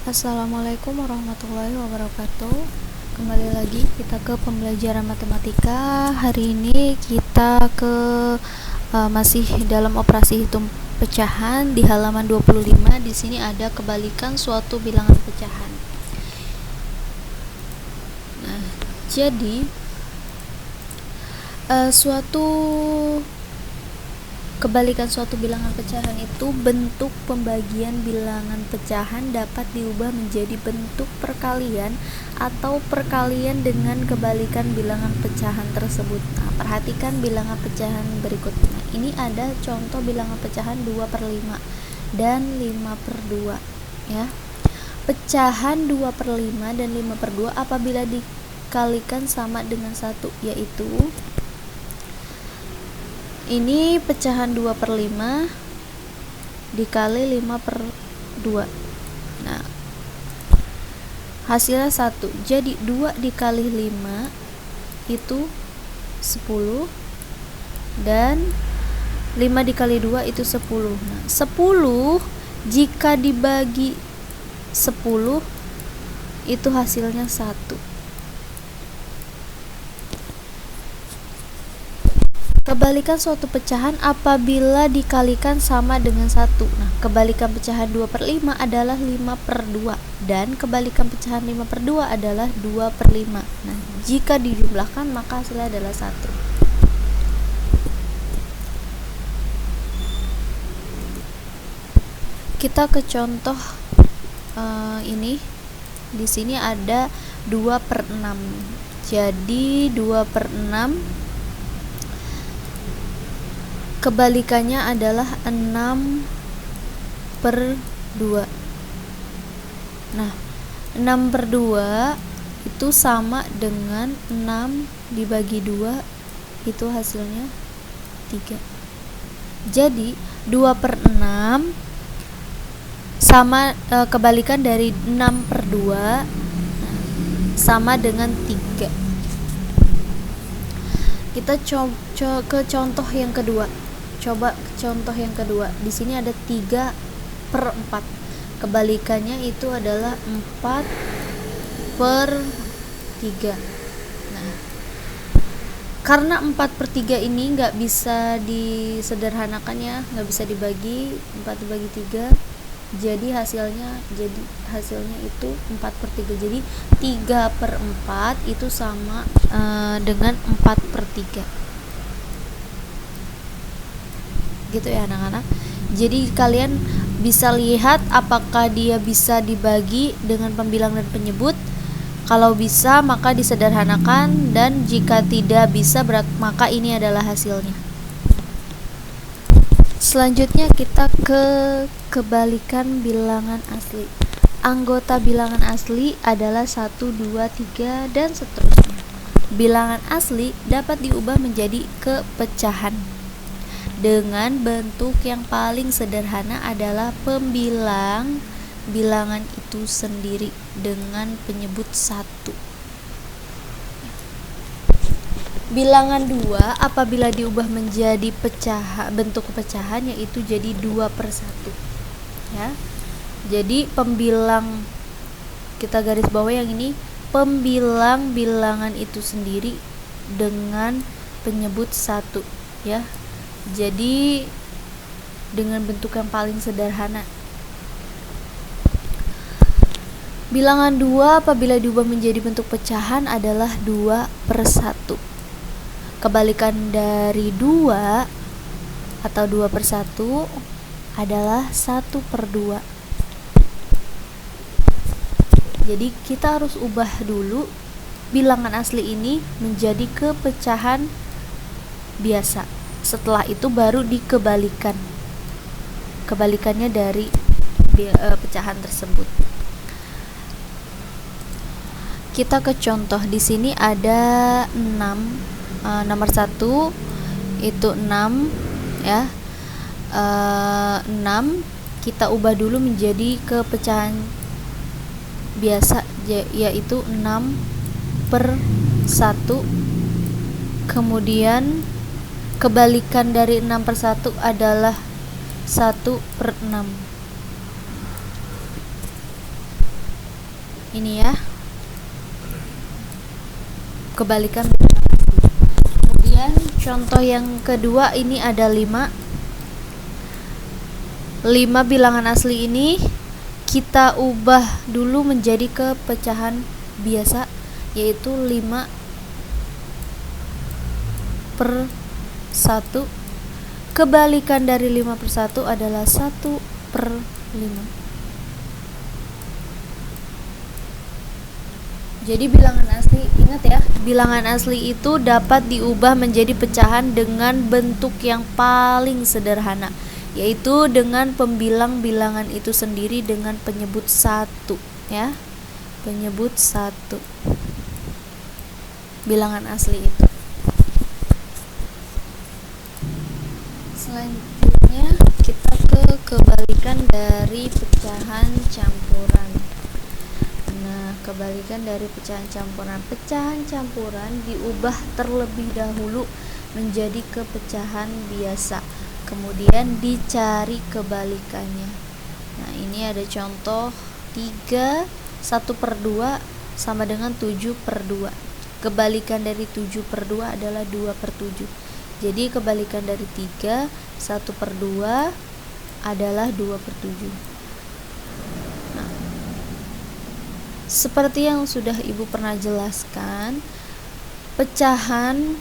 Assalamualaikum warahmatullahi wabarakatuh. Kembali lagi kita ke pembelajaran matematika. Hari ini kita masih dalam operasi hitung pecahan di halaman 25. Di sini ada kebalikan suatu bilangan pecahan. Nah, jadi kebalikan suatu bilangan pecahan itu bentuk pembagian bilangan pecahan dapat diubah menjadi bentuk perkalian atau perkalian dengan kebalikan bilangan pecahan tersebut. Nah, perhatikan bilangan pecahan berikutnya. Ini ada contoh bilangan pecahan 2/5 dan 5/2 ya. Pecahan 2/5 dan 5/2 apabila dikalikan sama dengan 1, yaitu ini pecahan 2/5 dikali 5/2. Nah, hasilnya 1. Jadi 2 dikali 5 itu 10 dan 5 dikali 2 itu 10. Nah, 10 jika dibagi 10 itu hasilnya 1. Kebalikan suatu pecahan apabila dikalikan sama dengan 1. Nah, kebalikan pecahan 2/5 adalah 5/2 dan kebalikan pecahan 5/2 adalah 2/5. Nah, jika dijumlahkan maka hasilnya adalah 1. Kita ke contoh ini. Di sini ada 2/6. Jadi 2/6 kebalikannya adalah 6/2. Nah, 6/2 itu sama dengan 6 dibagi 2, itu hasilnya 3. Jadi 2/6 sama kebalikan dari 6/2 sama dengan 3. Kita ke contoh yang kedua. Coba contoh yang kedua. Di sini ada 3/4. Kebalikannya itu adalah 4/3. Nah, karena 4/3 ini nggak bisa disederhanakan ya, nggak bisa dibagi 4 dibagi 3. Jadi hasilnya itu 4/3. Jadi 3/4 itu sama dengan 4/3. Gitu ya anak-anak. Jadi kalian bisa lihat apakah dia bisa dibagi dengan pembilang dan penyebut. Kalau bisa maka disederhanakan, dan jika tidak bisa maka ini adalah hasilnya. Selanjutnya kita ke kebalikan bilangan asli. Anggota bilangan asli adalah 1, 2, 3 dan seterusnya. Bilangan asli dapat diubah menjadi kepecahan dengan bentuk yang paling sederhana adalah pembilang bilangan itu sendiri dengan penyebut 1. Bilangan 2 apabila diubah menjadi bentuk pecahan yaitu jadi 2/1 ya. Jadi pembilang, kita garis bawah yang ini, pembilang bilangan itu sendiri dengan penyebut 1 ya. Jadi dengan bentuk yang paling sederhana. Bilangan 2 apabila diubah menjadi bentuk pecahan adalah 2/1. Kebalikan dari 2 atau 2/1 adalah 1/2. Jadi kita harus ubah dulu bilangan asli ini menjadi kepecahan biasa. Setelah itu baru dikebalikan. Kebalikannya dari pecahan tersebut. Kita ke contoh. Di sini ada 6. Nomor 1 itu 6 ya. 6 kita ubah dulu menjadi kepecahan biasa, yaitu 6/1. Kemudian kebalikan dari 6/1 adalah 1/6. Ini ya, kebalikan bilangan asli. Kemudian contoh yang kedua, ini ada 5 bilangan asli ini kita ubah dulu menjadi ke pecahan biasa, yaitu 5 per 1. Kebalikan dari 5 per 1 adalah 1 per 5. Jadi bilangan asli, ingat ya, bilangan asli itu dapat diubah menjadi pecahan dengan bentuk yang paling sederhana, yaitu dengan pembilang bilangan itu sendiri dengan penyebut 1 ya. Penyebut 1 bilangan asli itu. Selanjutnya kita ke kebalikan dari pecahan campuran. Nah, kebalikan dari pecahan campuran. Pecahan campuran diubah terlebih dahulu menjadi ke pecahan biasa, kemudian dicari kebalikannya. Nah, ini ada contoh 3, 1 per 2 sama dengan 7 per 2. Kebalikan dari 7 per 2 adalah 2 per 7. Jadi kebalikan dari 3, 1 per 2 adalah 2 per 7. Seperti yang sudah Ibu pernah jelaskan, pecahan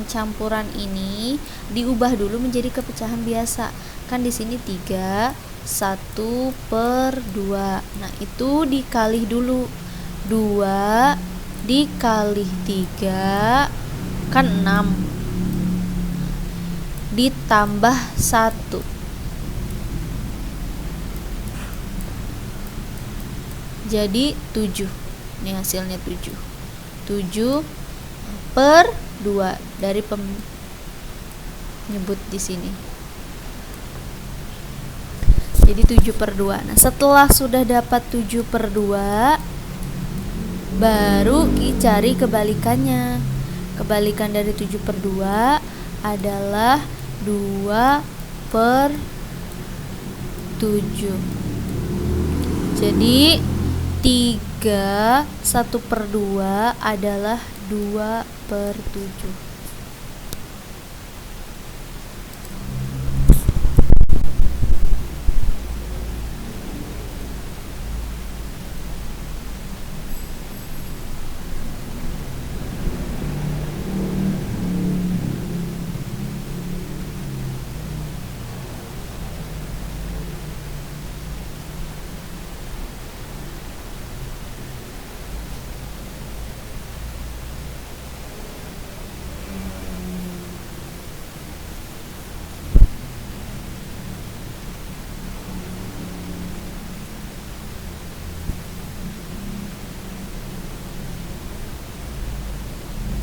campuran ini diubah dulu menjadi ke pecahan biasa. Kan di sini 3, 1 per 2. Nah, itu dikali dulu. 2 dikali 3 kan 6. Ditambah 1. Jadi 7. Ini hasilnya 7. 7 per 2 dari penyebut di sini. Jadi 7 per 2. Nah, setelah sudah dapat 7 per 2, baru dicari kebalikannya. Kebalikan dari 7 per 2 adalah 2 per 7. Jadi 3, 1 per 2 adalah 2 per 7.